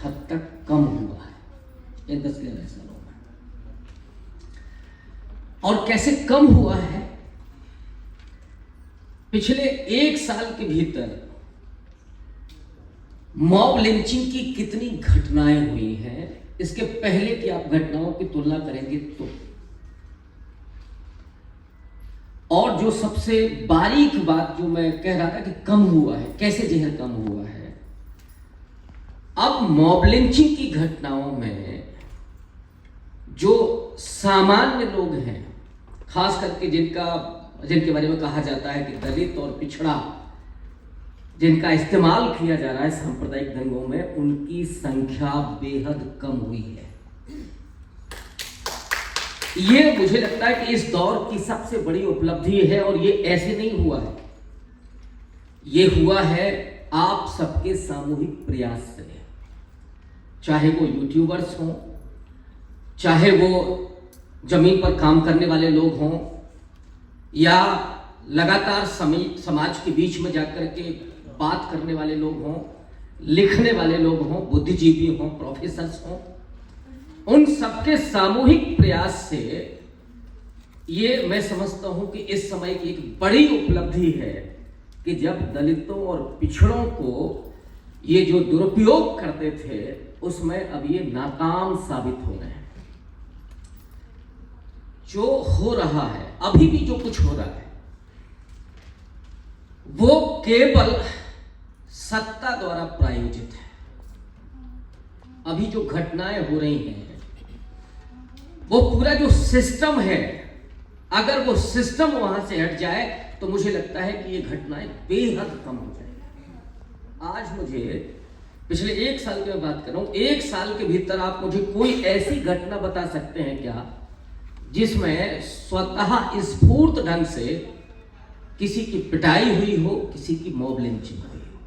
हद तक कम हुआ है इन 10-11 सालों में। और कैसे कम हुआ है? पिछले 1 साल के भीतर मॉब लिंचिंग की कितनी घटनाएं हुई हैं, इसके पहले की आप घटनाओं की तुलना करेंगे तो। और जो सबसे बारीक बात जो मैं कह रहा था कि कम हुआ है, कैसे जहर कम हुआ है, अब मॉब लिंचिंग की घटनाओं में जो सामान्य लोग हैं, खास करके जिनके बारे में कहा जाता है कि दलित और पिछड़ा, जिनका इस्तेमाल किया जा रहा है सांप्रदायिक दंगों में, उनकी संख्या बेहद कम हुई है। ये मुझे लगता है कि इस दौर की सबसे बड़ी उपलब्धि है। और ये ऐसे नहीं हुआ है, ये हुआ है आप सबके सामूहिक प्रयास से। चाहे वो यूट्यूबर्स हों, चाहे वो जमीन पर काम करने वाले लोग हों, या लगातार समाज के बीच में जाकर के बात करने वाले लोग हों, लिखने वाले लोग हों, बुद्धिजीवी हों, प्रोफेसर्स हों, उन सबके सामूहिक प्रयास से ये मैं समझता हूं कि इस समय की एक बड़ी उपलब्धि है कि जब दलितों और पिछड़ों को ये जो दुरुपयोग करते थे उसमें अब ये नाकाम साबित हो रहे हैं। जो हो रहा है, अभी भी जो कुछ हो रहा है, वो केवल सत्ता द्वारा प्रायोजित है। अभी जो घटनाएं हो रही हैं, वो पूरा जो सिस्टम है, अगर वो सिस्टम वहां से हट जाए तो मुझे लगता है कि ये घटनाएं बेहद कम हो जाएंगी। आज मुझे पिछले 1 साल की मैं बात कर रहा हूं, 1 साल के भीतर आप मुझे कोई ऐसी घटना बता सकते हैं क्या जिसमें स्वतः स्फूर्त ढंग से किसी की पिटाई हुई हो, किसी की मॉब लिंचिंग हुई हो,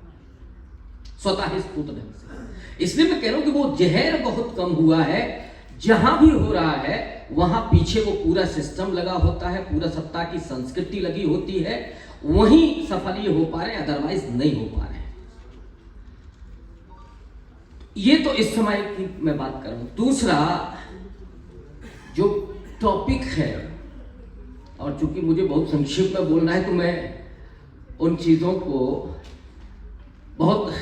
स्वतः स्फूर्त ढंग से? इसलिए मैं कह रहा हूं कि वो जहर बहुत कम हुआ है। जहां भी हो रहा है वहां पीछे वो पूरा सिस्टम लगा होता है, पूरा सत्ता की संस्कृति लगी होती है, वहीं सफल ये हो पा रहे हैं, अदरवाइज नहीं हो पा रहे हैं। ये तो इस समय की मैं बात कर रहा हूं। दूसरा जो टॉपिक है, और चूंकि मुझे बहुत संक्षिप्त में बोलना है तो मैं उन चीजों को बहुत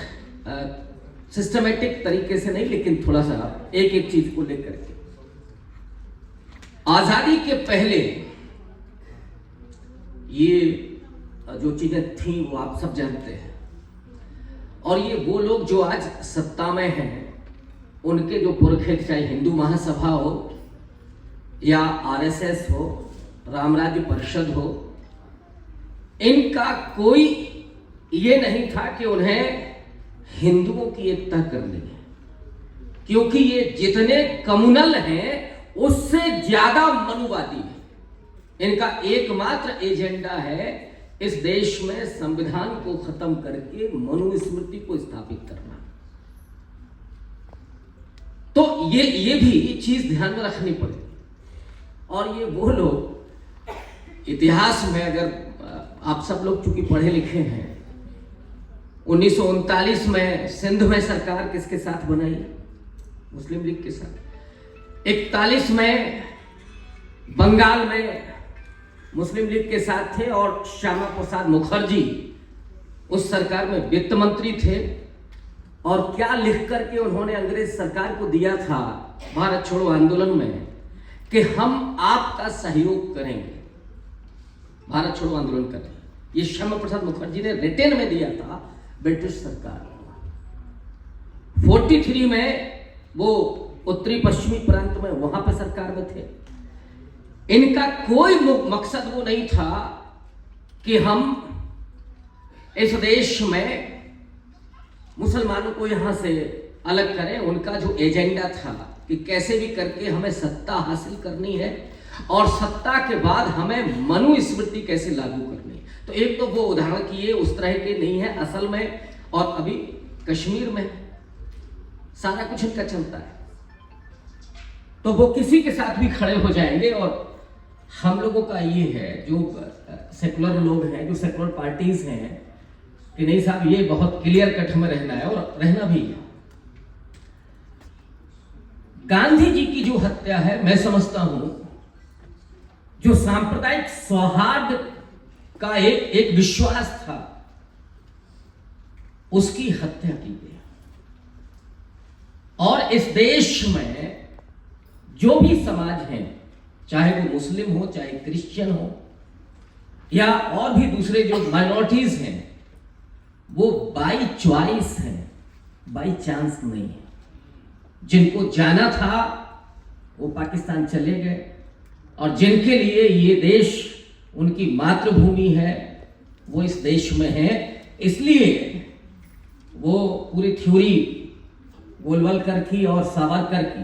सिस्टमेटिक तरीके से नहीं, लेकिन थोड़ा सा एक एक चीज को लेकर के। आजादी के पहले ये जो चीजें थी वो आप सब जानते हैं। और ये वो लोग जो आज सत्ता में हैं, उनके जो पुरखे, चाहे हिंदू महासभा हो या आरएसएस हो, रामराज्य परिषद हो, इनका कोई ये नहीं था कि उन्हें हिंदुओं की एकता करनी है, क्योंकि ये जितने कम्युनल हैं उससे ज्यादा मनुवादी है। इनका एकमात्र एजेंडा है इस देश में संविधान को खत्म करके मनुस्मृति को स्थापित करना। तो ये भी चीज ध्यान में रखनी पड़ेगी। और ये वो लोग, इतिहास में अगर आप सब लोग चूंकि पढ़े लिखे हैं, 1939 में सिंध में सरकार किसके साथ बनाई? मुस्लिम लीग के साथ। 41 में बंगाल में मुस्लिम लीग के साथ थे और श्यामा प्रसाद मुखर्जी उस सरकार में वित्त मंत्री थे। और क्या लिख करके उन्होंने अंग्रेज सरकार को दिया था भारत छोड़ो आंदोलन में कि हम आपका सहयोग करेंगे, भारत छोड़ो आंदोलन करेंगे। ये श्यामा प्रसाद मुखर्जी ने रिटेन में दिया था ब्रिटिश सरकार को। 43 में वो उत्तरी पश्चिमी प्रांत में वहां पे सरकार में थे। इनका कोई मकसद वो नहीं था कि हम इस देश में मुसलमानों को यहां से अलग करें। उनका जो एजेंडा था कि कैसे भी करके हमें सत्ता हासिल करनी है और सत्ता के बाद हमें मनुस्मृति कैसे लागू करनी है। तो एक तो वो उदाहरण की ये उस तरह के नहीं है असल में। और अभी कश्मीर में सारा कुछ इनका चलता है, तो वो किसी के साथ भी खड़े हो जाएंगे। और हम लोगों का ये है, जो सेकुलर लोग हैं, जो सेकुलर पार्टीज हैं, कि नहीं साहब ये बहुत क्लियर कट में रहना है और रहना भी है। गांधी जी की जो हत्या है, मैं समझता हूं जो सांप्रदायिक सौहार्द का एक विश्वास था, उसकी हत्या की गई। और इस देश में जो भी समाज है, चाहे वो मुस्लिम हो, चाहे क्रिश्चियन हो, या और भी दूसरे जो माइनॉरिटीज हैं, वो बाई चॉइस है, बाई चांस नहीं है। जिनको जाना था वो पाकिस्तान चले गए, और जिनके लिए ये देश उनकी मातृभूमि है, वो इस देश में है। इसलिए वो पूरी थ्योरी गोलवलकर की और सावरकर की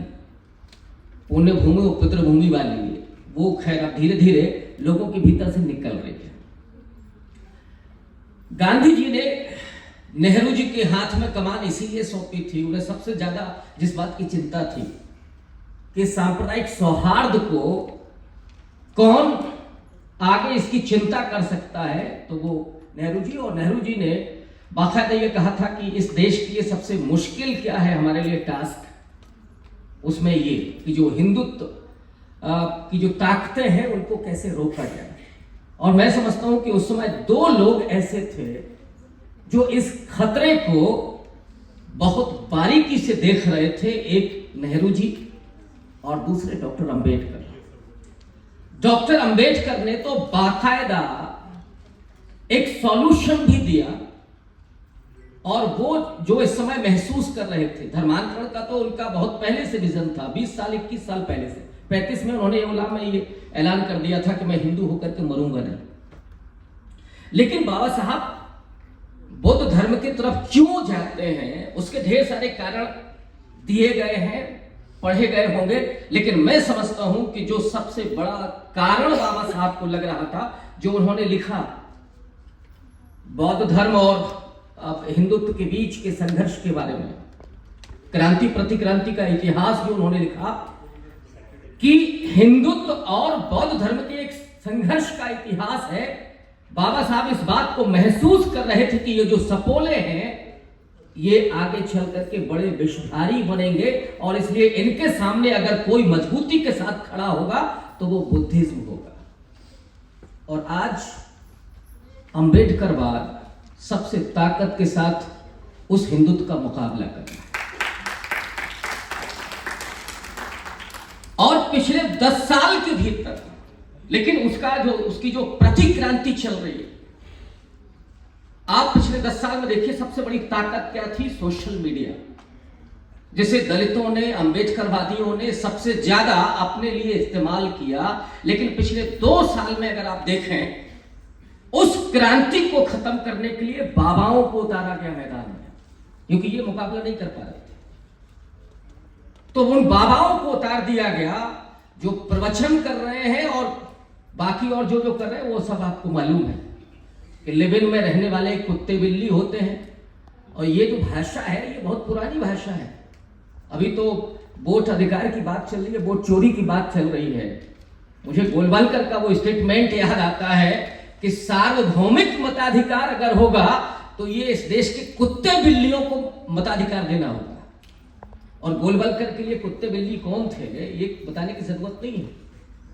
पुण्य भूमि और पितृभूमि वाली है, वो खैर अब धीरे धीरे लोगों के भीतर से निकल रही है। गांधी जी ने नेहरू जी के हाथ में कमान इसीलिए सौंपी थी, उन्हें सबसे ज्यादा जिस बात की चिंता थी कि सांप्रदायिक सौहार्द को कौन आगे इसकी चिंता कर सकता है, तो वो नेहरू जी। और नेहरू जी ने बाकायदा ये कहा था कि इस देश के लिए सबसे मुश्किल क्या है हमारे लिए टास्क, उसमें ये कि जो हिंदुत्व की जो ताकतें हैं उनको कैसे रोका जाए। और मैं समझता हूं कि उस समय दो लोग ऐसे थे जो इस खतरे को बहुत बारीकी से देख रहे थे, एक नेहरू जी और दूसरे डॉक्टर अंबेडकर। डॉक्टर अंबेडकर ने तो बाकायदा एक सॉल्यूशन भी दिया, और वो जो इस समय महसूस कर रहे थे, धर्मांतरण का तो उनका बहुत पहले से विजन था, 20 साल 21 साल पहले से। 35 में उन्होंने ये ऐलान कर दिया था कि मैं हिंदू होकर के मरूंगा नहीं। लेकिन बाबा साहब बौद्ध धर्म की तरफ क्यों जाते हैं, उसके ढेर सारे कारण दिए गए हैं, पढ़े गए होंगे। लेकिन मैं समझता हूं कि जो सबसे बड़ा कारण बाबा साहब को लग रहा था, जो उन्होंने लिखा बौद्ध धर्म और हिंदुत्व के बीच के संघर्ष के बारे में, क्रांति प्रतिक्रांति का इतिहास जो उन्होंने लिखा, कि हिंदुत्व और बौद्ध धर्म के एक संघर्ष का इतिहास है। बाबा साहब इस बात को महसूस कर रहे थे कि ये जो सपोले हैं ये आगे चल करके बड़े विषधारी बनेंगे, और इसलिए इनके सामने अगर कोई मजबूती के साथ खड़ा होगा तो वो बुद्धिज्म होगा। और आज अंबेडकरवाद सबसे ताकत के साथ उस हिंदुत्व का मुकाबला कर रहा है। और पिछले 10 साल के भीतर, लेकिन उसकी जो प्रतिक्रांति चल रही है, आप पिछले 10 साल में देखिए सबसे बड़ी ताकत क्या थी, सोशल मीडिया, जिसे दलितों ने, अंबेडकरवादियों ने सबसे ज्यादा अपने लिए इस्तेमाल किया। लेकिन पिछले 2 साल में अगर आप देखें, उस क्रांति को खत्म करने के लिए बाबाओं को उतारा गया मैदान में, क्योंकि ये मुकाबला नहीं कर पा रहे थे। तो उन बाबाओं को उतार दिया गया जो प्रवचन कर रहे हैं, और बाकी और जो कर रहे हैं वो सब आपको मालूम है कि लिव इन में रहने वाले कुत्ते बिल्ली होते हैं। और ये जो भाषा है ये बहुत पुरानी भाषा है। अभी तो वोट अधिकार की बात चल रही है, वोट चोरी की बात चल रही है। मुझे गोलवालकर का वो स्टेटमेंट याद आता है कि सार्वभौमिक मताधिकार अगर होगा तो ये इस देश के कुत्ते बिल्लियों को मताधिकार देना होगा। और गोलवालकर के लिए कुत्ते बिल्ली कौन थे ये बताने की जरूरत नहीं है।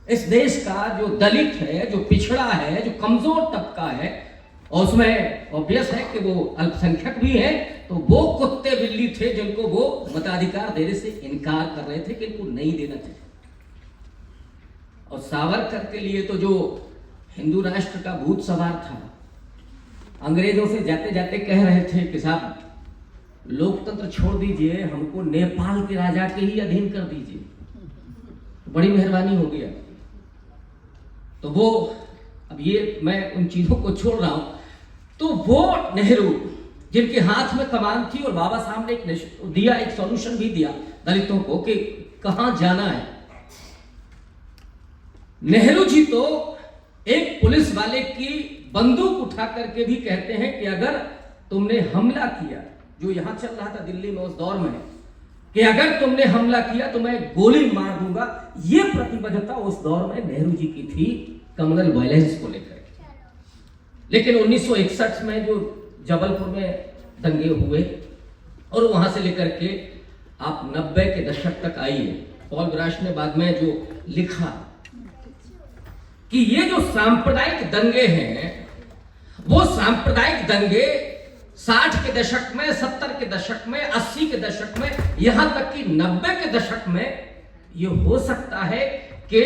इस देश का जो दलित है, जो पिछड़ा है, जो कमजोर तबका है, और उसमें ऑब्वियस है कि वो अल्पसंख्यक भी है, तो वो कुत्ते बिल्ली थे जिनको वो मताधिकार देने से इनकार कर रहे थे कि इनको नहीं देना चाहिए। और सावरकर के लिए तो जो हिंदू राष्ट्र का भूत सवार था, अंग्रेजों से जाते जाते कह रहे थे कि साहब लोकतंत्र छोड़ दीजिए, हमको नेपाल के राजा के ही अधीन कर दीजिए, बड़ी मेहरबानी होगी आपकी। तो वो, अब ये मैं उन चीजों को छोड़ रहा हूं, तो वो नेहरू जिनके हाथ में कमान थी, और बाबा साहब ने एक सॉल्यूशन भी दिया दलितों को कि कहां जाना है। नेहरू जी तो एक पुलिस वाले की बंदूक उठा करके भी कहते हैं कि अगर तुमने हमला किया, जो यहां चल रहा था दिल्ली में उस दौर में, कि अगर तुमने हमला किया तो मैं गोली मार दूंगा। ये प्रतिबद्धता उस दौर में नेहरू जी की थी कम्युनल वायलेंस को लेकर। लेकिन 1961 में जो जबलपुर में दंगे हुए, और वहां से लेकर के आप 90 के दशक तक आइए। पॉल ब्राश ने बाद में जो लिखा कि ये जो सांप्रदायिक दंगे हैं, वो सांप्रदायिक दंगे 60 के दशक में, 70 के दशक में, 80 के दशक में, यहां तक कि 90 के दशक में ये हो सकता है कि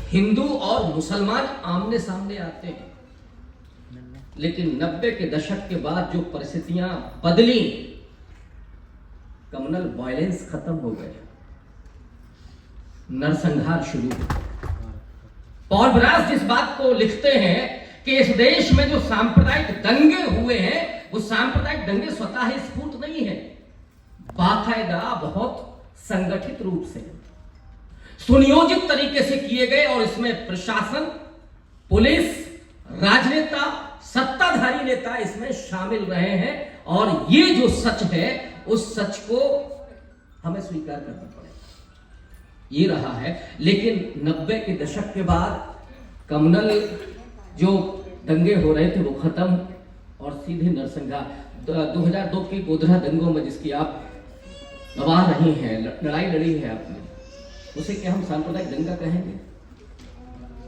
हिंदू और मुसलमान आमने सामने आते हैं, लेकिन 90 के दशक के बाद जो परिस्थितियां बदली, कम्युनल वायलेंस खत्म हो गए, नरसंहार शुरू हुआ। पॉल ब्राश जिस बात को लिखते हैं कि इस देश में जो सांप्रदायिक दंगे हुए हैं, वो सांप्रदायिक दंगे स्वतः ही स्फूर्त नहीं है, बाकायदा बहुत संगठित रूप से सुनियोजित तरीके से किए गए, और इसमें प्रशासन, पुलिस, राजनेता, सत्ताधारी नेता इसमें शामिल रहे हैं। और ये जो सच है, उस सच को हमें स्वीकार करना पड़ेगा। ये रहा है। लेकिन 90 के दशक के बाद कम्युनल जो दंगे हो रहे थे वो खत्म, और सीधे नरसंहार 2002 के गोधरा दंगों में जिसकी आप गवाह रही हैं, लड़ाई लड़ी है आपने, उसे क्या हम सांप्रदायिक दंगा कहेंगे?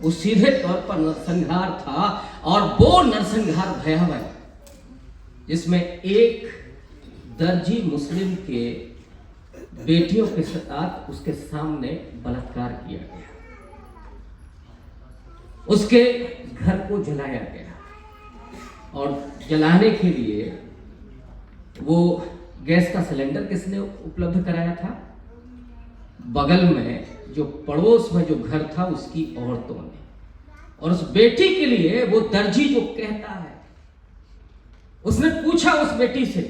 वो सीधे तौर पर नरसंहार था, और वो नरसंहार भयावह जिसमें एक दर्जी मुस्लिम के बेटियों के साथ उसके सामने बलात्कार किया गया, उसके घर को जलाया गया, और जलाने के लिए वो गैस का सिलेंडर किसने उपलब्ध कराया था? बगल में जो पड़ोस में जो घर था उसकी औरतों ने। और उस बेटी के लिए वो दर्जी जो कहता है, उसने पूछा उस बेटी से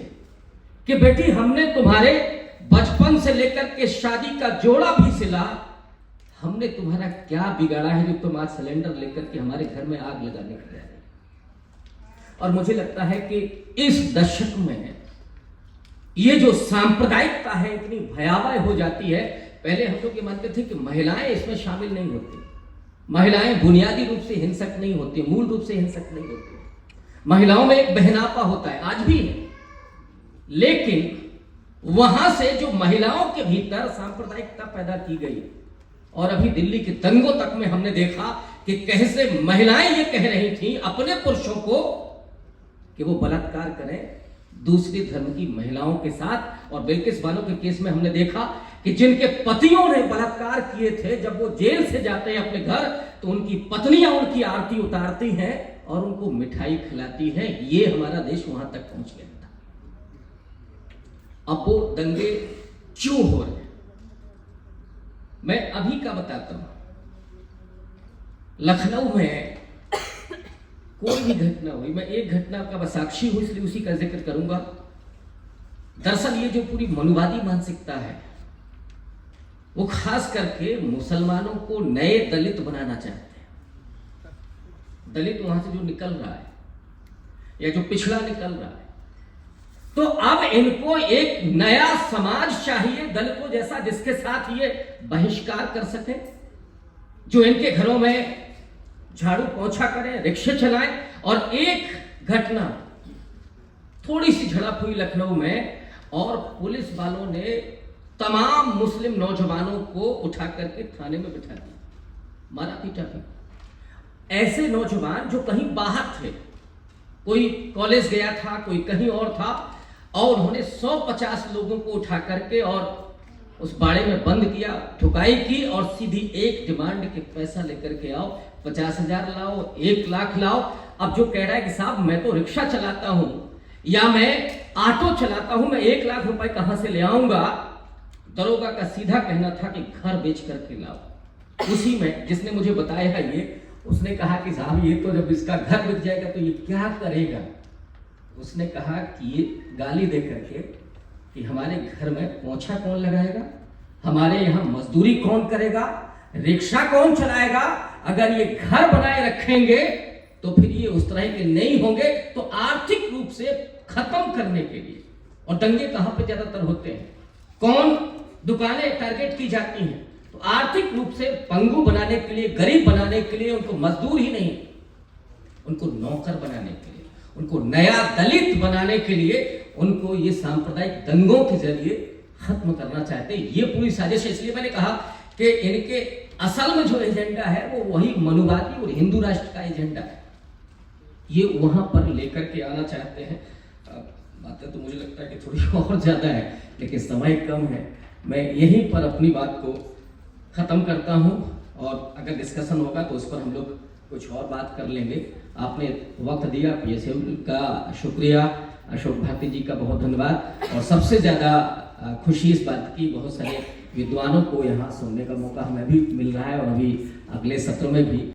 कि बेटी, हमने तुम्हारे बचपन से लेकर के शादी का जोड़ा भी सिला, हमने तुम्हारा क्या बिगाड़ा है जो तुम आज सिलेंडर लेकर के हमारे घर में आग लगाने के लिए? और मुझे लगता है कि इस दशक में ये जो सांप्रदायिकता है इतनी भयावह हो जाती है। पहले हम लोग ये मानते थे कि महिलाएं इसमें शामिल नहीं होती, महिलाएं बुनियादी रूप से हिंसक नहीं होती, मूल रूप से हिंसक नहीं होती, महिलाओं में एक बहनापा होता है, आज भी है। लेकिन वहां से जो महिलाओं के भीतर सांप्रदायिकता पैदा की गई, और अभी दिल्ली के दंगों तक में हमने देखा कि कैसे महिलाएं ये कह रही थी अपने पुरुषों को कि वो बलात्कार करें दूसरी धर्म की महिलाओं के साथ। और बिल्किस बानो के केस में हमने देखा कि जिनके पतियों ने बलात्कार किए थे, जब वो जेल से जाते हैं अपने घर, तो उनकी पत्नियां उनकी आरती उतारती हैं और उनको मिठाई खिलाती हैं। ये हमारा देश वहां तक पहुंच गया था। अब वो दंगे क्यों हो रहे हैं, मैं अभी का बताता हूं। लखनऊ में कोई भी घटना हुई, मैं एक घटना का बस साक्षी हूं इसलिए उसी का जिक्र करूंगा। दरअसल ये जो पूरी मनुवादी मानसिकता है, वो खास करके मुसलमानों को नए दलित बनाना चाहते हैं। दलित वहां से जो निकल रहा है या जो पिछड़ा निकल रहा है, तो अब इनको एक नया समाज चाहिए दलितों जैसा, जिसके साथ ये बहिष्कार कर सके, जो इनके घरों में झाड़ू पोंछा करें, रिक्शे चलाएं। और एक घटना थोड़ी सी झड़प हुई लखनऊ में, और पुलिस वालों ने तमाम मुस्लिम नौजवानों को उठा करके थाने में बिठा दिया, मारा पीटा भी। ऐसे नौजवान जो कहीं बाहर थे, कोई कॉलेज गया था, कोई कहीं और था, और उन्होंने 150 लोगों को उठा करके और उस बाड़े में बंद किया, ठुकाई की, और सीधी एक डिमांड के पैसा लेकर के आओ, 50,000 लाओ, 1 लाख लाओ। अब जो कह रहा है कि साहब मैं तो रिक्शा चलाता हूं या मैं ऑटो चलाता हूं, मैं 1 लाख रुपए कहां से ले आऊंगा? दरोगा का सीधा कहना था कि घर बेच करके लाओ। उसी में जिसने मुझे बताया ये, उसने कहा कि साहब ये तो जब इसका घर बिक जाएगा तो ये क्या करेगा? उसने कहा कि ये गाली दे करके कि हमारे घर में पोंछा कौन लगाएगा, हमारे यहाँ मजदूरी कौन करेगा, रिक्शा कौन चलाएगा? अगर ये घर बनाए रखेंगे तो फिर ये उस तरह के नहीं होंगे। तो आर्थिक रूप से खत्म करने के लिए, और दंगे कहां पे ज्यादातर होते हैं, कौन दुकानें टारगेट की जाती हैं? तो आर्थिक रूप से पंगु बनाने के लिए, गरीब बनाने के लिए, उनको मजदूर ही नहीं, उनको नौकर बनाने के लिए, उनको नया दलित बनाने के लिए, उनको ये सांप्रदायिक दंगों के जरिए खत्म करना चाहते हैं। ये पूरी साजिश है। इसलिए मैंने कहा कि इनके असल में जो एजेंडा है वो वही मनुवादी और हिंदू राष्ट्र का एजेंडा है, ये वहां पर लेकर के आना चाहते हैं। बातें तो मुझे लगता है कि थोड़ी और ज़्यादा है, लेकिन समय कम है। मैं यहीं पर अपनी बात को ख़त्म करता हूं, और अगर डिस्कशन होगा तो उस पर हम लोग कुछ और बात कर लेंगे। आपने वक्त दिया, PSU का शुक्रिया, अशोक भारती जी का बहुत धन्यवाद, और सबसे ज़्यादा खुशी इस बात की बहुत सारे विद्वानों को यहाँ सुनने का मौका हमें भी मिल रहा है, और अभी अगले सत्र में भी